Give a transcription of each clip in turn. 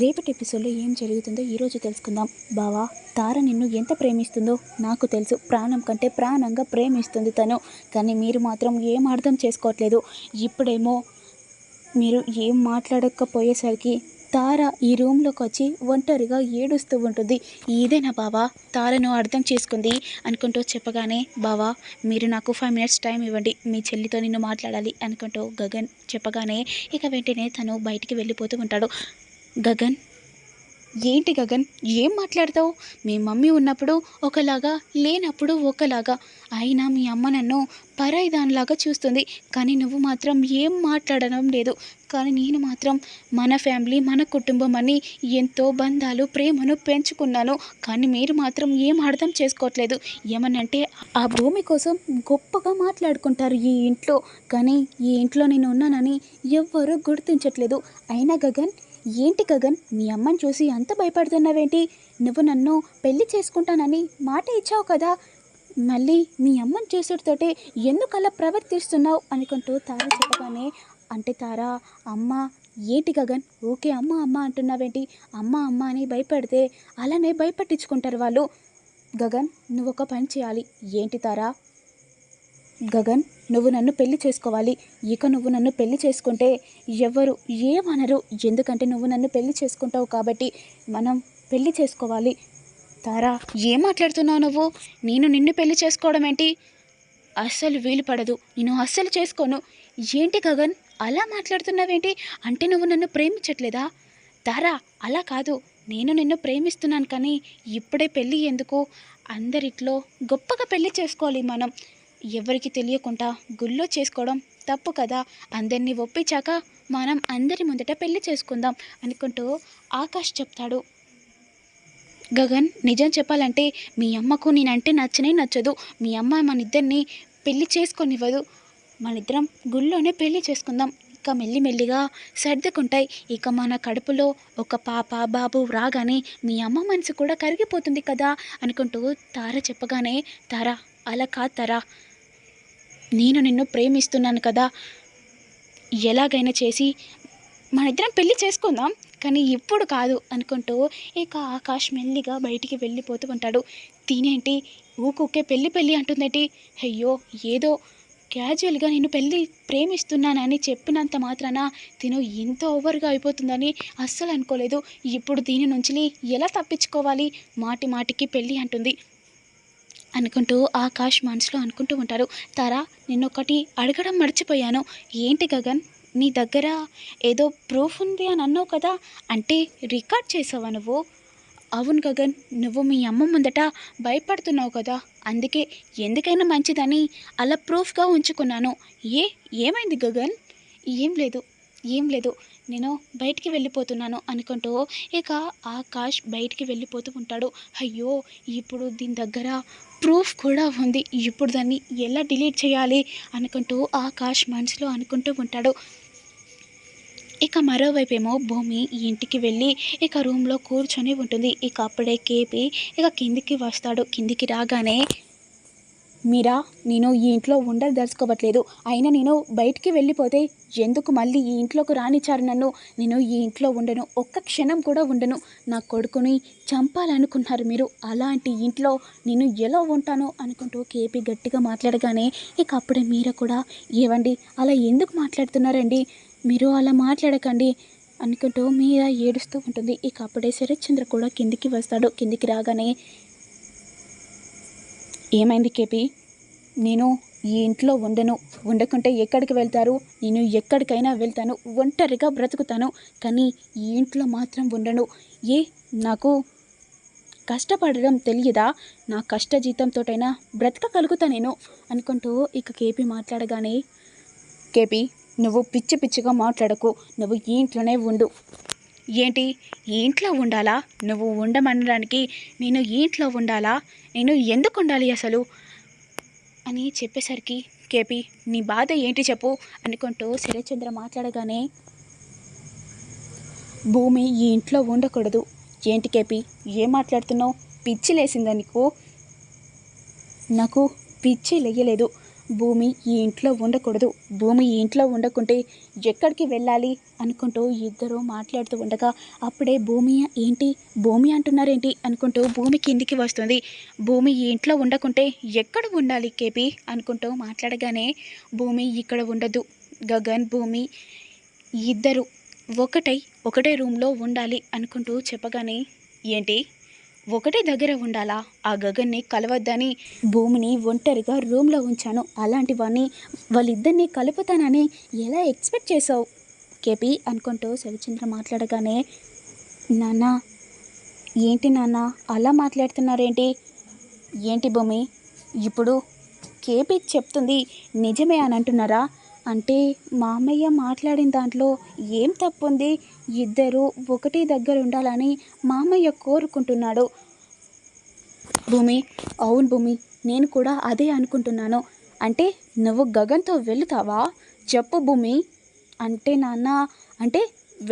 రేపటి ఎపిసోడ్లో ఏం జరుగుతుందో ఈరోజు తెలుసుకుందాం. బావా, తార నిన్ను ఎంత ప్రేమిస్తుందో నాకు తెలుసు. ప్రాణం కంటే ప్రాణంగా ప్రేమిస్తుంది తను. కానీ మీరు మాత్రం ఏం అర్థం చేసుకోవట్లేదు. ఇప్పుడేమో మీరు ఏం మాట్లాడకపోయేసరికి తార ఈ రూమ్లోకి వచ్చి ఒంటరిగా ఏడుస్తూ ఉంటుంది. ఇదేనా బావా తారను అర్థం చేసుకుంది అనుకుంటూ చెప్పగానే, బావా మీరు నాకు 5 minutes టైం ఇవ్వండి, మీ చెల్లితో నిన్ను మాట్లాడాలి అనుకుంటూ గగన్ చెప్పగానే ఇక వెంటనే తను బయటికి వెళ్ళిపోతూ ఉంటాడు. గగన్, ఏంటి గగన్ ఏం మాట్లాడతావు? మీ మమ్మీ ఉన్నప్పుడు ఒకలాగా, లేనప్పుడు ఒకలాగా. అయినా మీ అమ్మ నన్ను పరాయి దానిలాగా చూస్తుంది, కానీ నువ్వు మాత్రం ఏం మాట్లాడడం లేదు. కానీ నేను మాత్రం మన ఫ్యామిలీ, మన కుటుంబం అని ఎంతో బంధాలు, ప్రేమను పెంచుకున్నాను. కానీ మీరు మాత్రం ఏం అర్థం చేసుకోవట్లేదు. ఏమనంటే ఆ భూమి కోసం గొప్పగా మాట్లాడుకుంటారు ఈ ఇంట్లో, కానీ ఈ ఇంట్లో నేను ఉన్నానని ఎవ్వరూ గుర్తించట్లేదు. అయినా గగన్, ఏంటి గగన్ మీ అమ్మని చూసి అంత భయపడుతున్నావేంటి? నువ్వు నన్ను పెళ్లి చేసుకుంటానని మాట ఇచ్చావు కదా, మళ్ళీ మీ అమ్మని చూసుడితోటే ఎందుకు అలా ప్రవర్తిస్తున్నావు అనుకుంటూ తార చెప్పగానే, అంటే తార అమ్మ, ఏంటి గగన్ ఓకే అమ్మ అమ్మ అంటున్నావేంటి? అమ్మ అమ్మ అని భయపడితే అలానే భయపట్టించుకుంటారు వాళ్ళు. గగన్, నువ్వు ఒక పని చేయాలి. ఏంటి తారా? గగన్, నువ్వు నన్ను పెళ్లి చేసుకోవాలి. ఇక నువ్వు నన్ను పెళ్లి చేసుకుంటే ఎవరు ఏమనరు, ఎందుకంటే నువ్వు నన్ను పెళ్లి చేసుకుంటావు కాబట్టి మనం పెళ్లి చేసుకోవాలి. తారా, ఏం మాట్లాడుతున్నావు నువ్వు? నేను నిన్ను పెళ్లి చేసుకోవడం ఏంటి? అస్సలు వీలు పడదు, నేను అస్సలు చేసుకోను. ఏంటి గగన్ అలా మాట్లాడుతున్నావేంటి? అంటే నువ్వు నన్ను ప్రేమించట్లేదా? తారా, అలా కాదు, నేను నిన్ను ప్రేమిస్తున్నాను, కానీ ఇప్పుడే పెళ్ళి ఎందుకు? అందరిట్లో గొప్పగా పెళ్లి చేసుకోవాలి మనం. ఎవరికి తెలియకుండా గుళ్ళో చేసుకోవడం తప్పు కదా. అందరినీ ఒప్పించాక మనం అందరి ముందట పెళ్లి చేసుకుందాం అనుకుంటూ ఆకాష్ చెప్తాడు. గగన్, నిజం చెప్పాలంటే మీ అమ్మకు నేనంటే నచ్చనే నచ్చదు. మీ అమ్మ మన ఇద్దరిని పెళ్లి చేసుకొనివ్వదు. మనిద్దరం గుళ్ళోనే పెళ్లి చేసుకుందాం. ఇక మెల్లిమెల్లిగా సర్దుకుంటాయి. ఇక మన కడుపులో ఒక పాప బాబు రాగానే మీ అమ్మ మనసు కూడా కరిగిపోతుంది కదా అనుకుంటూ తార చెప్పగానే, తార అలా కాదు తారా, నేను నిన్ను ప్రేమిస్తున్నాను కదా, ఎలాగైనా చేసి మన ఇద్దరం పెళ్లి చేసుకుందాం, కానీ ఇప్పుడు కాదు అనుకుంటూ ఇక ఆకాష్ మెల్లిగా బయటికి వెళ్ళిపోతూ ఉంటాడు. తినేంటి ఊకే పెళ్ళి పెళ్ళి అంటుందేంటి? అయ్యో, ఏదో క్యాజువల్గా నేను పెళ్ళి ప్రేమిస్తున్నానని చెప్పినంత మాత్రాన తిను ఇంత ఓవర్గా అయిపోతుందని అస్సలు అనుకోలేదు. ఇప్పుడు దీని నుంచి ఎలా తప్పించుకోవాలి? మాటి మాటికి పెళ్ళి అంటుంది అనుకుంటూ ఆకాష్ మనసులో అనుకుంటూ ఉంటారు. తారా, నిన్నొకటి అడగడం మర్చిపోయాను. ఏంటి గగన్, నీ దగ్గర ఏదో ప్రూఫ్ ఉంది అని అన్నావు కదా, అంటే రికార్డ్ చేసావా నువ్వు? అవును గగన్, నువ్వు మీ అమ్మ ముందట భయపడుతున్నావు కదా, అందుకే ఎందుకైనా మంచిదని అలా ప్రూఫ్గా ఉంచుకున్నాను. ఏమైంది గగన్? ఏం లేదు, ఏం లేదు, నేను బయటికి వెళ్ళిపోతున్నాను అనుకుంటూ ఇక ఆకాష్ బయటికి వెళ్ళిపోతూ ఉంటాడు. అయ్యో, ఇప్పుడు దీని దగ్గర ప్రూఫ్ కూడా ఉంది, ఇప్పుడు దాన్ని ఎలా డిలీట్ చేయాలి అనుకుంటూ ఆకాష్ మనసులో అనుకుంటూ ఉంటాడు. ఇక మరోవైపేమో భూమి ఇంటికి వెళ్ళి ఇక రూమ్లో కూర్చొని ఉంటుంది. ఇక అప్పుడే కేపీ ఇక కిందికి వస్తాడు. కిందికి రాగానే, మీరా, నేను ఈ ఇంట్లో ఉండదలుచుకోవట్లేదు. అయినా నేను బయటికి వెళ్ళిపోతే ఎందుకు మళ్ళీ ఈ ఇంట్లోకి రానిచ్చారు నన్ను? నేను ఈ ఇంట్లో ఉండను, ఒక్క క్షణం కూడా ఉండను. నా కొడుకుని చంపాలనుకున్నారు మీరు, అలాంటి ఇంట్లో నేను ఎలా ఉంటాను అనుకుంటూ కేపీ గట్టిగా మాట్లాడగానే ఇక అప్పుడే మీరా కూడా, ఏవండి అలా ఎందుకు మాట్లాడుతున్నారండి? మీరు అలా మాట్లాడకండి అనుకుంటూ మీరా ఏడుస్తూ ఉంటుంది. ఇక అప్పుడే శరత్చంద్ర కూడా కిందికి వస్తాడు. కిందికి రాగానే, ఏమైంది కేపీ? నేను ఈ ఇంట్లో ఉండను, ఉండకుంటే ఎక్కడికి వెళ్తారు? నేను ఎక్కడికైనా వెళ్తాను, ఒంటరిగా బ్రతుకుతాను, కానీ ఈ ఇంట్లో మాత్రం ఉండను. నాకు కష్టపడడం తెలియదా? నా కష్టజీతంతోటైనా బ్రతకగలుగుతా నేను అనుకుంటూ ఇక కేపీ మాట్లాడగానే, కేపీ నువ్వు పిచ్చి పిచ్చిగా మాట్లాడకు, నువ్వు ఈ ఇంట్లోనే ఉండు. ఏంటి ఈ ఇంట్లో ఉండాలా? నువ్వు ఉండమనడానికి నేను ఈ ఇంట్లో ఉండాలా? నేను ఎందుకు ఉండాలి అసలు అని చెప్పేసరికి, కేపీ నీ బాధ ఏంటి చెప్పు అనుకుంటూ శరత్చంద్ర మాట్లాడగానే, భూమి ఈ ఇంట్లో ఉండకూడదు. ఏంటి కేపీ ఏం మాట్లాడుతున్నావు? పిచ్చి లేసిందా నీకు? నాకు పిచ్చి లేయలేదు. భూమి ఈ ఇంట్లో ఉండకూడదు, భూమి ఈ ఇంట్లో ఉండకుంటే ఎక్కడికి వెళ్ళాలి అనుకుంటూ ఇద్దరు మాట్లాడుతూ ఉండగా అప్పుడే భూమి ఏంటి భూమి అంటున్నారేంటి అనుకుంటూ భూమి కిందికి వస్తుంది. భూమి ఈ ఇంట్లో ఉండకుంటే ఎక్కడ ఉండాలి కేపీ అనుకుంటూ మాట్లాడగానే భూమి ఇక్కడ ఉండదు, గగన్ భూమి ఇద్దరు ఒకటే రూమ్లో ఉండాలి అనుకుంటూ చెప్పగానే ఏంటి ఒకటే దగ్గర ఉండాలా, ఆ గగన్ని కలవద్దని భూమిని ఒంటరిగా రూమ్లో ఉంచాను, అలాంటి వాడిని వాళ్ళిద్దరినీ కలుపుతానని ఎలా ఎక్స్పెక్ట్ చేసావు కేపీ అనుకుంటూ శరచంద్ర మాట్లాడగానే నాన్న ఏంటి నాన్న అలా మాట్లాడుతున్నారేంటి, ఏంటి భూమి ఇప్పుడు కేపీ చెప్తుంది నిజమే అని అంటున్నారా, అంటే మామయ్య మాట్లాడిన దాంట్లో ఏం తప్పుంది, ఇద్దరు ఒకటి దగ్గర ఉండాలని మామయ్య కోరుకుంటున్నాడు. భూమి అవును భూమి నేను కూడా అదే అనుకుంటున్నాను, అంటే నువ్వు గగన్తో వెళుతావా చెప్పు భూమి, అంటే నాన్న అంటే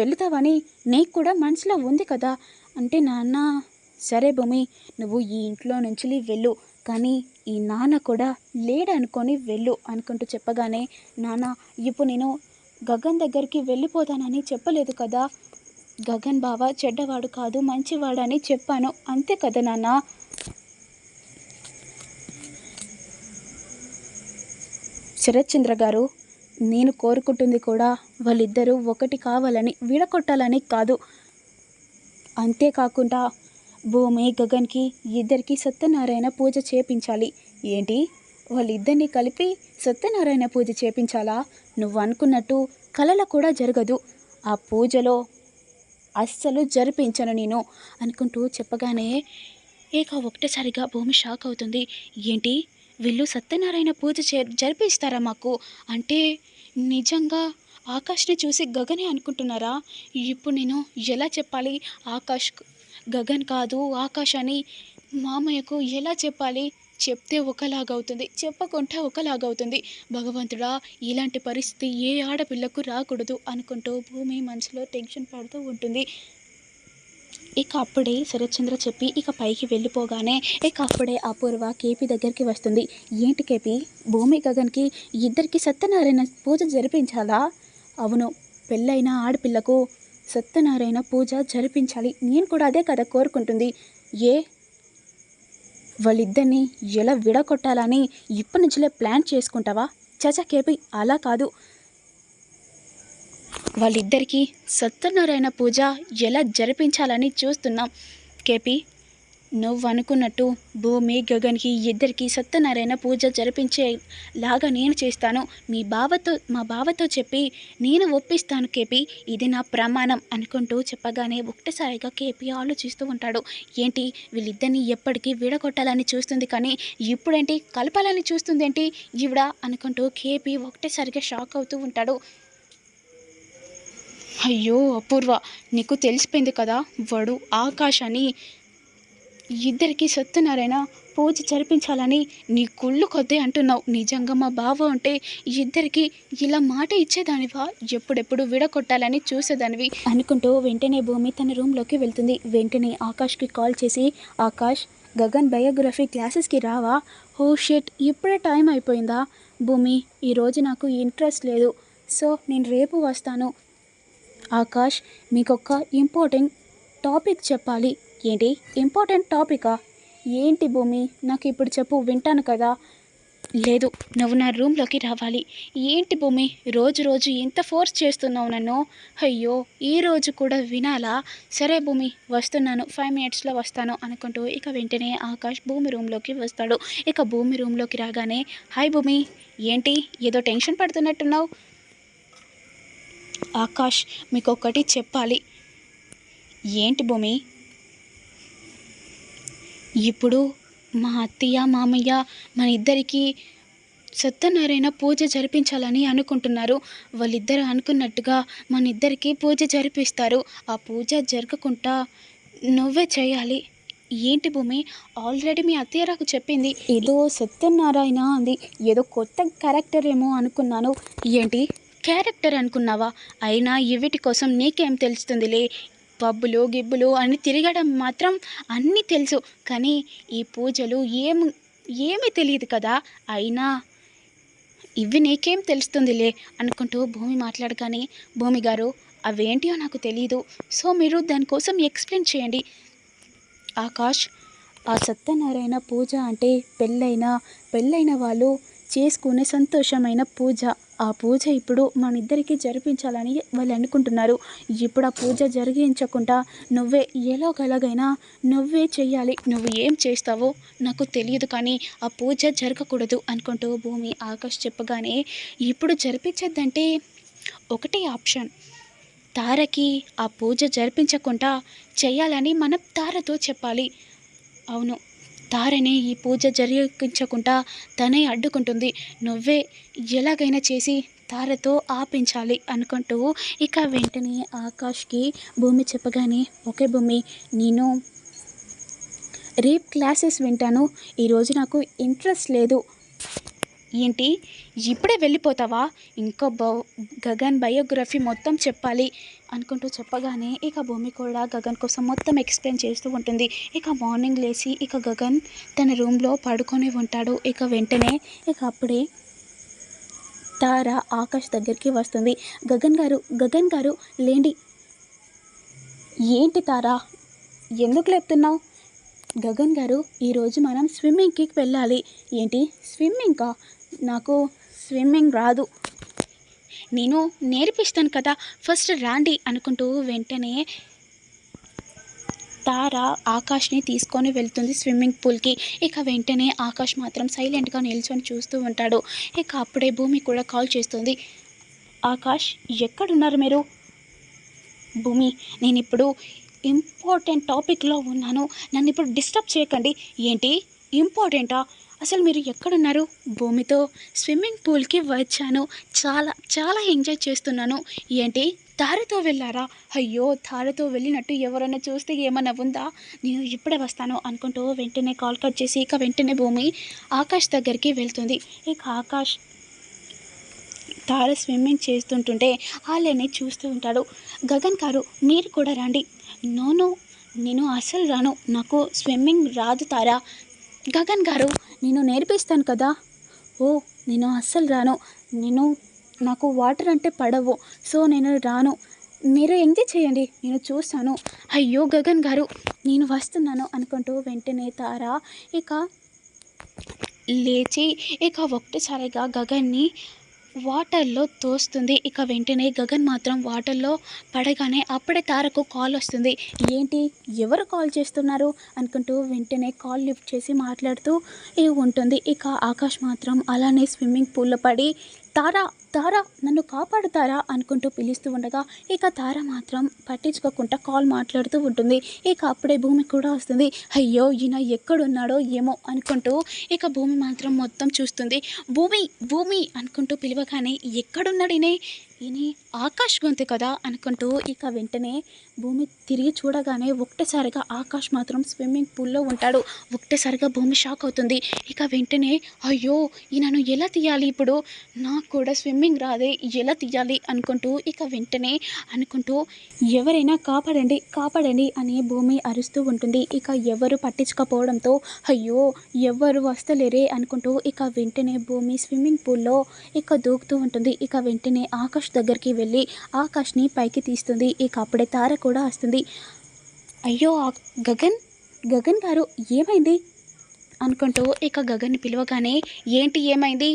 వెళుతావని నీకు కూడా మనసులో ఉంది కదా, అంటే నాన్న సరే భూమి నువ్వు ఈ ఇంట్లో నుంచి వెళ్ళు, కానీ ఈ నాన్న కూడా లేడనుకొని వెళ్ళు అనుకుంటూ చెప్పగానే నాన్న ఇప్పుడు నేను గగన్ దగ్గరికి వెళ్ళిపోతానని చెప్పలేదు కదా, గగన్ బావ చెడ్డవాడు కాదు మంచివాడని చెప్పాను అంతే కదా నాన్న. శరత్చంద్ర గారు నేను కోరుకుంటుంది కూడా వాళ్ళిద్దరూ ఒకటి కావాలని విడగొట్టాలని కాదు, అంతేకాకుండా భూమి గగన్కి ఇద్దరికి సత్యనారాయణ పూజ చేపించాలి. ఏంటి వాళ్ళిద్దరిని కలిపి సత్యనారాయణ పూజ చేపించాలా, నువ్వు అనుకున్నట్టు కలల కూడా జరగదు, ఆ పూజలో అస్సలు జరిపించను నేను అనుకుంటూ చెప్పగానే ఇక ఒకటేసారిగా భూమి షాక్ అవుతుంది. ఏంటి వీళ్ళు సత్యనారాయణ పూజ జరిపిస్తారా మాకు, అంటే నిజంగా ఆకాష్ని చూసి గగనే అనుకుంటున్నారా, ఇప్పుడు నేను ఎలా చెప్పాలి ఆకాష్ గగన్ కాదు ఆకాష్ అని మామయ్యకు ఎలా చెప్పాలి, చెప్తే ఒకలాగవుతుంది చెప్పకుంటే ఒకలాగవుతుంది, భగవంతుడా ఇలాంటి పరిస్థితి ఏ ఆడపిల్లకు రాకూడదు అనుకుంటూ భూమి మనసులో టెన్షన్ పడుతూ ఉంటుంది. ఇక అప్పుడే శరత్చంద్ర చెప్పి ఇక పైకి వెళ్ళిపోగానే ఇక అప్పుడే అపూర్వ కేపీ దగ్గరికి వస్తుంది. ఏంటి కేపీ భూమి గగన్కి ఇద్దరికి సత్యనారాయణ పూజ జరిపించాలా, అవును పెళ్ళైన ఆడపిల్లకు సత్యనారాయణ పూజ జరిపించాలి, నేను కూడా అదే కదా కోరుకుంటుంది, ఏ వాళ్ళిద్దరిని ఎలా విడగొట్టాలని ఇప్పటి నుంచిలే ప్లాన్ చేసుకుంటావా, చచా కేపీ అలా కాదు, వాళ్ళిద్దరికీ సత్యనారాయణ పూజ ఎలా జరిపించాలని చూస్తున్నాం కేపీ, నువ్వు అనుకున్నట్టు భూమి గగన్కి ఇద్దరికి సత్యనారాయణ పూజ జరిపించేలాగా నేను చేస్తాను, మా బావతో చెప్పి నేను ఒప్పిస్తాను కేపీ, ఇది నా ప్రమాణం అనుకుంటూ చెప్పగానే ఒక్కసారిగా కేపీ ఆలోచిస్తూ ఉంటాడు. ఏంటి వీళ్ళిద్దరిని ఎప్పటికీ విడగొట్టాలని చూస్తుంది కానీ ఇప్పుడేంటి కలపాలని చూస్తుంది ఏంటి ఈవిడ అనుకుంటూ కేపీ ఒక్కసారిగా షాక్ అవుతూ ఉంటాడు. అయ్యో అపూర్వ నీకు తెలిసిపోయింది కదా వాడు ఆకాష్ అని, ఇద్దరికి సత్యనారాయణ పూజ జరిపించాలని నీ కుళ్ళు కొద్దే అంటున్నావు, నిజంగా మా బావ ఉంటే ఇద్దరికి ఇలా మాట ఇచ్చేదానివా, ఎప్పుడెప్పుడు విడగొట్టాలని చూసేదానివి అనుకుంటూ వెంటనే భూమి తన రూమ్లోకి వెళ్తుంది. వెంటనే ఆకాష్కి కాల్ చేసి ఆకాష్ గగన్ బయోగ్రఫీ క్లాసెస్కి రావా, ఓ షిట్ ఇప్పుడే టైం అయిపోయిందా, భూమి ఈరోజు నాకు ఇంట్రెస్ట్ లేదు సో నేను రేపు వస్తాను, ఆకాష్ మీకొక ఇంపార్టెంట్ టాపిక్ చెప్పాలి, ఏంటి ఇంపార్టెంట్ టాపికా, ఏంటి భూమి నాకు ఇప్పుడు చెప్పు వింటాను కదా, లేదు నువ్వు నా రూమ్లోకి రావాలి, ఏంటి భూమి రోజు ఎంత ఫోర్స్ చేస్తున్నావు నన్ను, అయ్యో ఈరోజు కూడా వినాలా, సరే భూమి వస్తున్నాను 5 minutesలో వస్తాను అనుకుంటూ ఇక వెంటనే ఆకాష్ భూమి రూమ్లోకి వస్తాడు. ఇక భూమి రూమ్లోకి రాగానే హాయ్ భూమి ఏంటి ఏదో టెన్షన్ పడుతున్నట్టున్నావు, ఆకాష్ మీకు ఒక్కటి చెప్పాలి, ఏంటి భూమి, ఇప్పుడు మా అత్తయ్య మామయ్య మన ఇద్దరికి సత్యనారాయణ పూజ జరిపించాలని అనుకుంటున్నారు, వాళ్ళిద్దరు అనుకున్నట్టుగా మన ఇద్దరికి పూజ జరిపిస్తారు, ఆ పూజ జరగకుండా నువ్వే చేయాలి, ఏంటి భూమి ఆల్రెడీ మీ అత్తయ్య నాకు చెప్పింది ఏదో సత్యనారాయణ అంది, ఏదో కొత్త క్యారెక్టర్ ఏమో అనుకున్నాను, ఏంటి క్యారెక్టర్ అనుకున్నావా, అయినా వీటి కోసం నీకేం తెలుస్తుందిలే, పబ్బులు గిబ్బులు అని తిరగడం మాత్రం అన్నీ తెలుసు, కానీ ఈ పూజలు ఏమి తెలియదు కదా, అయినా ఇవి నీకేం తెలుస్తుందిలే అనుకుంటూ భూమి మాట్లాడగానే, భూమి గారు అవేంటియో నాకు తెలీదు, సో మీరు దానికోసం ఎక్స్ప్లెయిన్ చేయండి. ఆకాష్, ఆ సత్యనారాయణ పూజ అంటే పెళ్ళైన వాళ్ళు చేసుకునే సంతోషమైన పూజ. ఆ పూజ ఇప్పుడు మన ఇద్దరికి జరిపించాలని వాళ్ళు అనుకుంటున్నారు. ఇప్పుడు ఆ పూజ జరిగించకుండా నువ్వే ఎలాగైనా నువ్వే చెయ్యాలి. నువ్వు ఏం చేస్తావో నాకు తెలియదు, కానీ ఆ పూజ జరగకూడదు అనుకుంటూ భూమి ఆకాష్ చెప్పగానే, ఇప్పుడు జరిపించద్దంటే ఒకటే ఆప్షన్, తారకి ఆ పూజ జరిపించకుండా చేయాలని మనం తారతో చెప్పాలి. అవును, తారని ఈ పూజ జరిపించకుండా తనే అడ్డుకుంటుంది. నువ్వే ఎలాగైనా చేసి తారతో ఆపించాలి అనుకుంటూ ఇక వెంటనే ఆకాష్కి భూమి చెప్పగానే, ఓకే భూమి, నేను రేపు క్లాసెస్ వింటాను, ఈరోజు నాకు ఇంట్రెస్ట్ లేదు. ఏంటి, ఇప్పుడే వెళ్ళిపోతావా? ఇంకో గగన్ బయోగ్రఫీ మొత్తం చెప్పాలి అనుకుంటూ చెప్పగానే ఇక భూమి కూడా గగన్ కోసం మొత్తం ఎక్స్ప్లెయిన్ చేస్తూ ఉంటుంది. ఇక మార్నింగ్ లేచి ఇక గగన్ తన రూమ్లో పడుకొని ఉంటాడు. ఇక వెంటనే అప్పుడే తార ఆకాష్ దగ్గరికి వస్తుంది. గగన్ గారు లేండి. ఏంటి తార, ఎందుకు లేపుతున్నావు? గగన్ గారు, ఈరోజు మనం స్విమ్మింగ్కి వెళ్ళాలి. ఏంటి స్విమ్మింగ్కా? నాకు స్విమ్మింగ్ రాదు, నేను నేర్పిస్తాను కదా, ఫస్ట్ రాండి అనుకుంటూ వెంటనే తార ఆకాష్ని తీసుకొని వెళ్తుంది స్విమ్మింగ్ పూల్కి. ఇక వెంటనే ఆకాష్ మాత్రం సైలెంట్గా నిల్చొని చూస్తూ ఉంటాడు. ఇక అప్పుడే భూమి కూడా కాల్ చేస్తుంది. ఆకాష్, ఎక్కడున్నారు మీరు? భూమి, నేను ఇప్పుడు ఇంపార్టెంట్ టాపిక్లో ఉన్నాను, నన్ను ఇప్పుడు డిస్టర్బ్ చేయకండి. ఏంటి ఇంపార్టెంటా? అసలు మీరు ఎక్కడున్నారు? భూమితో స్విమ్మింగ్ పూల్కి వచ్చాను, చాలా చాలా ఎంజాయ్ చేస్తున్నాను. ఏంటి, తారతో వెళ్ళారా? అయ్యో, తారతో వెళ్ళినట్టు ఎవరైనా చూస్తే ఏమన్నా ఉందా? నేను ఇప్పుడే వస్తాను అనుకుంటూ వెంటనే కాల్ కట్ చేసి ఇక వెంటనే భూమి ఆకాష్ దగ్గరికి వెళ్తుంది. ఇక ఆకాష్ తార స్విమ్మింగ్ చేస్తుంటుంటే వాళ్ళని చూస్తూ ఉంటాడు. గగన్ గారు, మీరు కూడా రండి. నో, నేను అసలు రాను, నాకు స్విమ్మింగ్ రాదు తారా. గగన్ గారు, నేను నేర్పిస్తాను కదా. ఓ, నేను అస్సలు రాను, నాకు వాటర్ అంటే పడవు, సో నేను రాను, మీరు ఎంజాయ్ చేయండి, నేను చూస్తాను. అయ్యో గగన్ గారు, నేను వస్తున్నాను అనుకుంటూ వెంటనే తార ఇక లేచి ఇక ఒక్కసారిగా గగన్ని వాటర్లో తోస్తుంది. ఇక వెంటనే గగన్ మాత్రం వాటర్లో పడగానే అప్పుడే తారకు కాల్ వస్తుంది. ఏంటి, ఎవరు కాల్ చేస్తున్నారు అనుకుంటూ వెంటనే కాల్ లిఫ్ట్ చేసి మాట్లాడుతూ ఉంటుంది. ఇక ఆకాష్ మాత్రం అలానే స్విమ్మింగ్ పూల్లో పడి తారా తారా నన్ను కాపాడుతారా అనుకుంటూ పిలుస్తూ ఉండగా ఇక తార మాత్రం పట్టించుకోకుండా కాల్ మాట్లాడుతూ ఉంటుంది. ఇక అప్పుడే భూమి కూడా వస్తుంది. అయ్యో, ఈయన ఎక్కడున్నాడో ఏమో అనుకుంటూ ఇక భూమి మాత్రం మొత్తం చూస్తుంది. భూమి భూమి అనుకుంటూ పిలవగానే ఎక్కడున్నాడు ఈయన ఆకాష్ గొంతు కదా అనుకుంటూ ఇక వెంటనే భూమి తిరిగి చూడగానే ఒక్కసారిగా ఆకాష్ మాత్రం స్విమ్మింగ్ పూల్లో ఉంటాడు. ఒక్కసారిగా భూమి షాక్ అవుతుంది. ఇక వెంటనే అయ్యో, ఈయనను ఎలా తీయాలి ఇప్పుడు, నాకు కూడా స్విమ్మింగ్ రాదే, ఎలా తీయాలి అనుకుంటూ ఇక వెంటనే అనుకుంటూ ఎవరైనా కాపాడండి కాపాడండి అని భూమి అరుస్తూ ఉంటుంది. ఇక ఎవరు పట్టించుకోపోవడంతో అయ్యో ఎవరు వస్తలేరే అనుకుంటూ ఇక వెంటనే భూమి స్విమ్మింగ్ పూల్లో ఇక దూకుతూ ఉంటుంది. ఇక వెంటనే ఆకాష్ దగ్గరికి వెళ్ళి ఆకాష్ని పైకి తీస్తుంది. ఇక అప్పుడే తార కూడా వస్తుంది. అయ్యో గగన్ గారు, ఏమైంది అనుకుంటూ ఇక గగన్ని పిలవగానే ఏంటి ఏమైంది?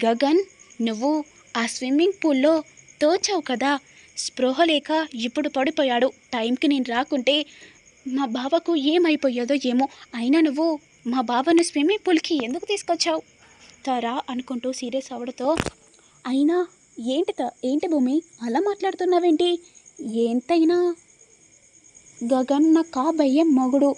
గగన్, నువ్వు ఆ స్విమ్మింగ్ పూల్లో తోచావు కదా, స్పృహ లేక ఇప్పుడు పడిపోయాడు. టైంకి నేను రాకుంటే మా బావకు ఏమైపోయాదో ఏమో, అయినా నువ్వు మా బావను స్విమ్మింగ్ పూల్కి ఎందుకు తీసుకొచ్చావు తారా అనుకుంటూ సీరియస్ అవడంతో, అయినా ఏంటి భూమి అలా మాట్లాడుతున్నావేంటి? ఎంతైనా గగన్ నా కాబయ్యే మొగుడు,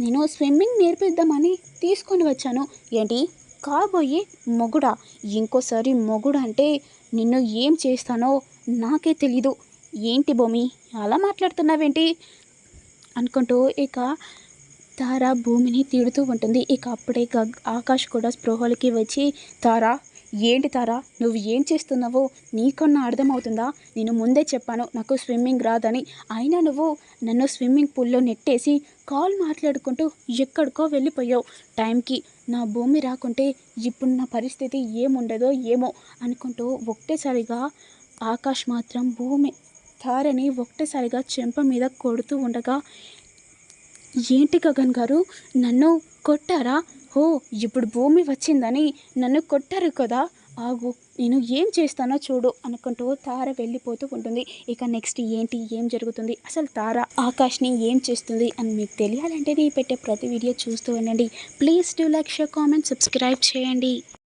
నేను స్విమ్మింగ్ నేర్పిద్దామని తీసుకొని వచ్చాను. ఏంటి కాబోయే మొగుడా? ఇంకోసారి మొగుడు అంటే నిన్ను ఏం చేస్తానో నాకే తెలీదు. ఏంటి భూమి అలా మాట్లాడుతున్నావేంటి అనుకుంటూ ఇక తార భూమిని తిడుతూ ఉంటుంది. ఇక అప్పుడే ఆకాష్ కూడా స్పృహలకి వచ్చి, తారా ఏంటి తారా, నువ్వు ఏం చేస్తున్నావో నీకన్నా అర్థమవుతుందా? నేను ముందే చెప్పాను నాకు స్విమ్మింగ్ రాదని. అయినా నువ్వు నన్ను స్విమ్మింగ్ పూల్లో నెట్టేసి కాల్ మాట్లాడుకుంటూ ఎక్కడికో వెళ్ళిపోయావు. టైంకి నా భూమి రాకుంటే ఇప్పుడు నా పరిస్థితి ఏముండదో ఏమో అనుకుంటూ ఒకటేసారిగా ఆకాష్ మాత్రం భూమి తారని ఒకటేసారిగా చెంప మీద కొడుతూ ఉండగా, ఏంటి గగన్ గారు నన్ను కొట్టారా? ఓ, ఇప్పుడు భూమి వచ్చిందని నన్ను కొట్టారు కదా, ఆగు నేను ఏం చేస్తానో చూడు అనుకుంటూ తార వెళ్ళిపోతూ ఉంటుంది. ఇక నెక్స్ట్ ఏంటి, ఏం జరుగుతుంది, అసలు తార ఆకాష్ని ఏం చేస్తుంది అని మీకు తెలియాలంటే నేను పెట్టే ప్రతి వీడియో చూస్తూ ఉండండి. Please do like, share, comment, subscribe చేయండి.